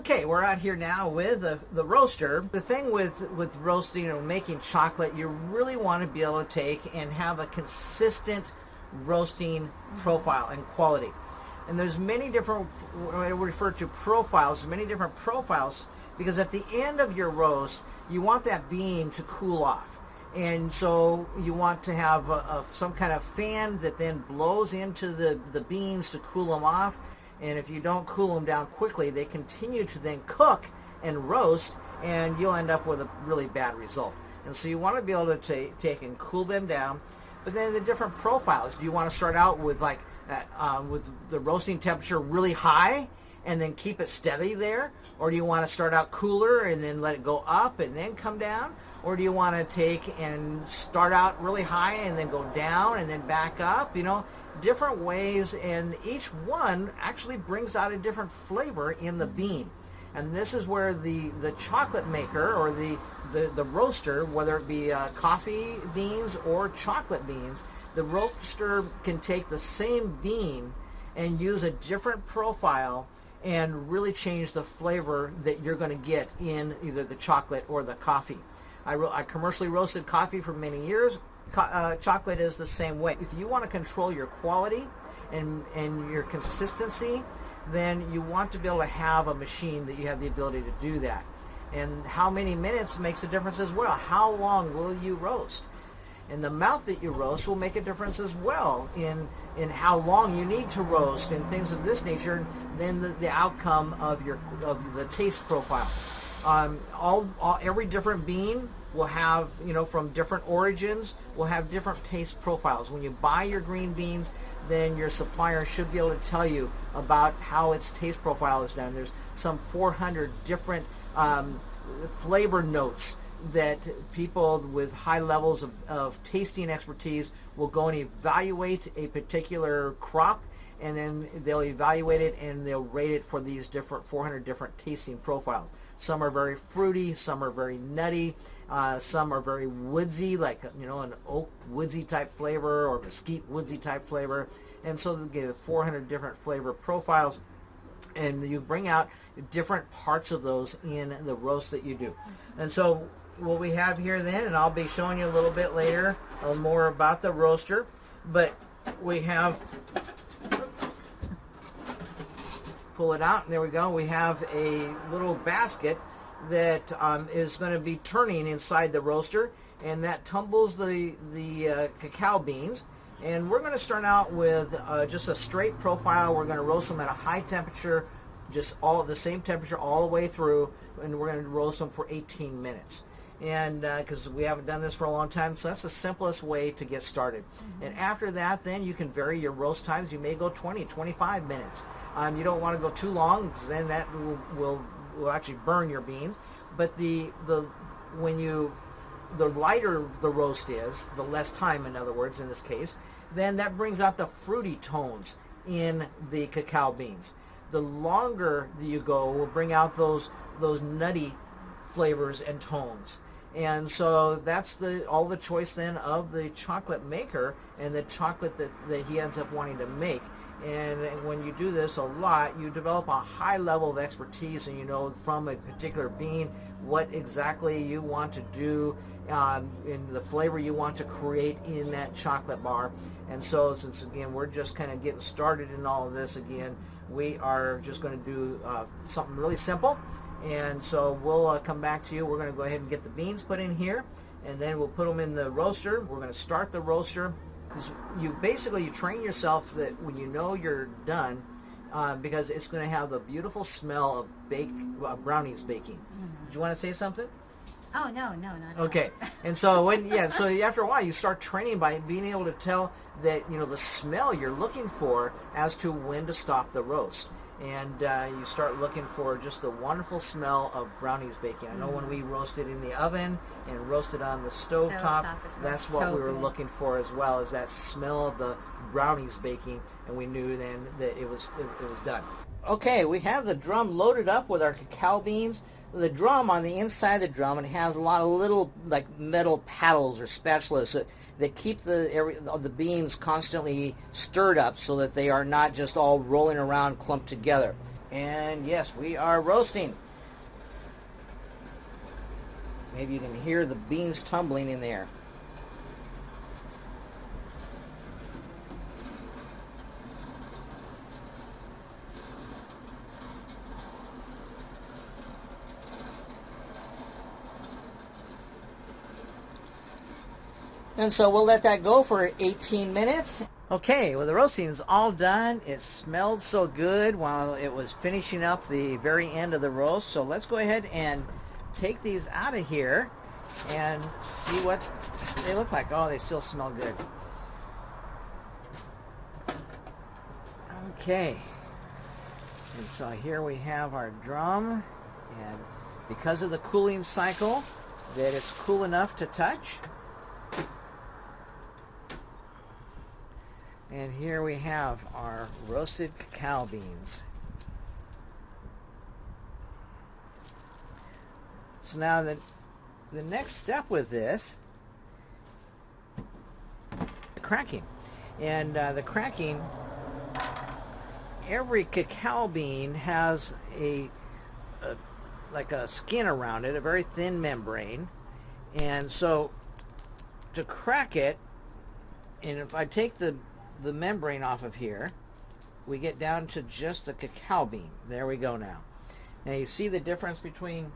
Okay, we're out here now with the roaster. The thing with roasting or making chocolate, you really want to be able to take and have a consistent roasting profile and quality. And there's many different, what I refer to profiles, many different profiles, because at the end of your roast, you want that bean to cool off. And so you want to have some kind of fan that then blows into the beans to cool them off. And if you don't cool them down quickly, they continue to then cook and roast, and you'll end up with a really bad result. And so you want to be able to take and cool them down. But then the different profiles. Do you want to start out with with the roasting temperature really high and then keep it steady there? Or do you want to start out cooler and then let it go up and then come down? Or do you want to take and start out really high and then go down and then back up? Different ways, and each one actually brings out a different flavor in the bean. And this is where the chocolate maker or the roaster, whether it be coffee beans or chocolate beans, the roaster can take the same bean and use a different profile and really change the flavor that you're going to get in either the chocolate or the coffee. I commercially roasted coffee for many years. Chocolate is the same way. If you want to control your quality and your consistency, then you want to be able to have a machine that you have the ability to do that. And how many minutes makes a difference as well. How long will you roast? And the amount that you roast will make a difference as well in how long you need to roast and things of this nature, then the outcome of the taste profile. Every different bean will have, from different origins, will have different taste profiles. When you buy your green beans, then your supplier should be able to tell you about how its taste profile is done. There's some 400 different flavor notes that people with high levels of tasting expertise will go and evaluate a particular crop, and then they'll evaluate it and they'll rate it for these different 400 different tasting profiles. Some are very fruity, some are very nutty, some are very woodsy, like an oak woodsy type flavor or mesquite woodsy type flavor. And so they get 400 different flavor profiles, and you bring out different parts of those in the roast that you do. And so what we have here then, and I'll be showing you a little bit later more about the roaster, but we have, pull it out, and there we go. We have a little basket that is going to be turning inside the roaster, and that tumbles the cacao beans. And we're going to start out with just a straight profile. We're going to roast them at a high temperature, just all the same temperature all the way through, and we're going to roast them for 18 minutes. And because we haven't done this for a long time, so that's the simplest way to get started. And after that, then you can vary your roast times. You may go 20, 25 minutes. You don't want to go too long, because then that will actually burn your beans. But the lighter the roast is, the less time, in other words, in this case, then that brings out the fruity tones in the cacao beans. The longer you go will bring out those nutty flavors and tones. And so that's all the choice then of the chocolate maker and the chocolate that he ends up wanting to make. And when you do this a lot, you develop a high level of expertise, and you know from a particular bean what exactly you want to do in the flavor you want to create in that chocolate bar. And so since again we're just kind of getting started in all of this, again we are just going to do something really simple. And so we'll come back to you. We're going to go ahead and get the beans put in here, and then we'll put them in the roaster. We're going to start the roaster. You train yourself that when you know you're done, because it's going to have the beautiful smell of brownies baking. Do you want to say something? Oh, no, not okay. And so so after a while you start training by being able to tell that the smell you're looking for as to when to stop the roast. And you start looking for just the wonderful smell of brownies baking. I know when we roasted in the oven and roasted on the stove top, that's what we were looking for as well, as that smell of the brownies baking, and we knew then that it was done. Okay, we have the drum loaded up with our cacao beans. The drum, on the inside of the drum, it has a lot of little like metal paddles or spatulas that keep the beans constantly stirred up so that they are not just all rolling around clumped together. And yes, we are roasting. Maybe you can hear the beans tumbling in there. And so we'll let that go for 18 minutes. Okay, well, the roasting is all done. It smelled so good while it was finishing up the very end of the roast. So let's go ahead and take these out of here and see what they look like. Oh, they still smell good. Okay. And so here we have our drum. And because of the cooling cycle, that it's cool enough to touch. And here we have our roasted cacao beans. So now the next step with this, the cracking. And the cracking, every cacao bean has like a skin around it, a very thin membrane. And so to crack it, and if I take the membrane off of here, we get down to just the cacao bean. There we go now. Now you see the difference between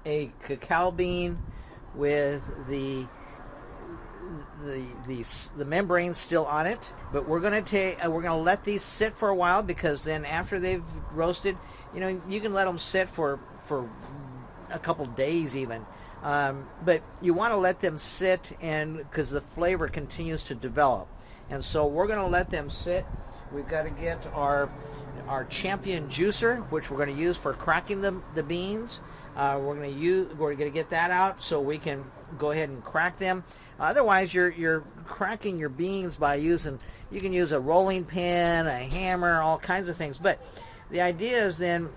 a cacao bean with the membrane still on it, but we're gonna let these sit for a while, because then after they've roasted, you know, you can let them sit for a couple days even. But you want to let them sit, and because the flavor continues to develop. And so we're going to let them sit. We've got to get our champion juicer, which we're going to use for cracking the beans. We're going to get that out so we can go ahead and crack them. Otherwise, you're cracking your beans by you can use a rolling pin, a hammer, all kinds of things. But the idea is then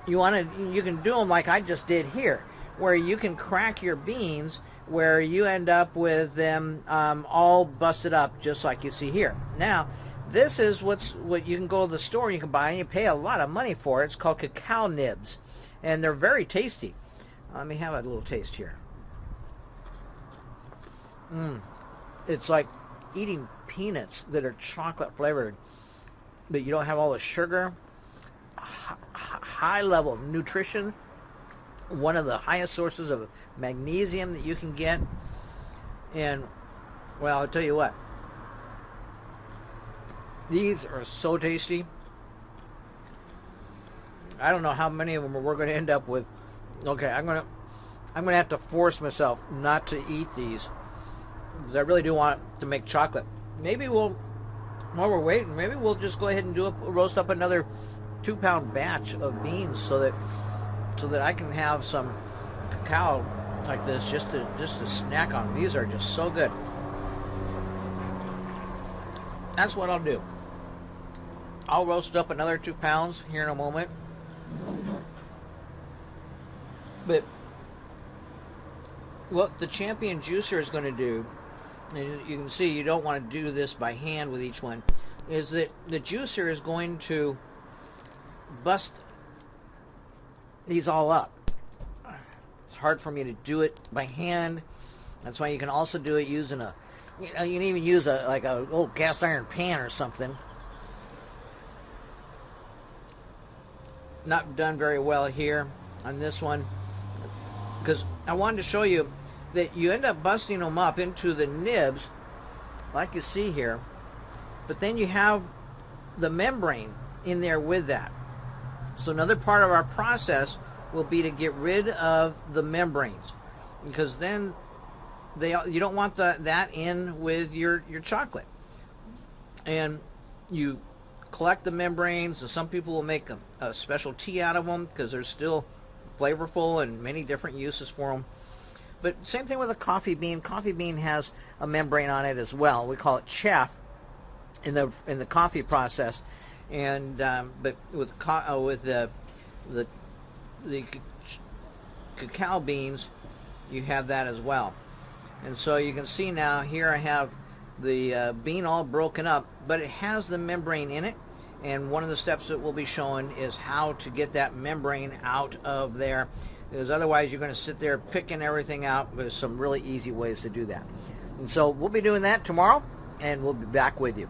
you can do them like I just did here, where you can crack your beans where you end up with them all busted up, just like you see here. Now, this is what you can go to the store and you can buy, and you pay a lot of money for it. It's called cacao nibs, and they're very tasty. Let me have a little taste here. It's like eating peanuts that are chocolate flavored, but you don't have all the sugar. High level of nutrition. One of the highest sources of magnesium that you can get. And, well, I'll tell you what, these are so tasty. I don't know how many of them we're going to end up with. Okay, I'm going to have to force myself not to eat these, because I really do want to make chocolate. Maybe while we're waiting, maybe we'll just go ahead and roast up another 2-pound batch of beans so that I can have some cacao like this just to snack on. These are just so good. That's what I'll do. I'll roast up another 2 pounds here in a moment. But what the champion juicer is going to do, and you can see you don't want to do this by hand with each one, is that the juicer is going to bust these all up. It's hard for me to do it by hand. That's why you can also do it using you can even use like a old cast iron pan or something. Not done very well here on this one, because I wanted to show you that you end up busting them up into the nibs like you see here, but then you have the membrane in there with that. So another part of our process will be to get rid of the membranes, because then you don't want that in with your chocolate. And you collect the membranes, and some people will make a special tea out of them because they're still flavorful and many different uses for them. But same thing with a coffee bean. Coffee bean has a membrane on it as well. We call it chaff in the coffee process. And but with the cacao beans, you have that as well. And so you can see now here I have the bean all broken up, but it has the membrane in it, And one of the steps that we'll be showing is how to get that membrane out of there, because otherwise you're going to sit there picking everything out. There's some really easy ways to do that. And so we'll be doing that tomorrow, and we'll be back with you.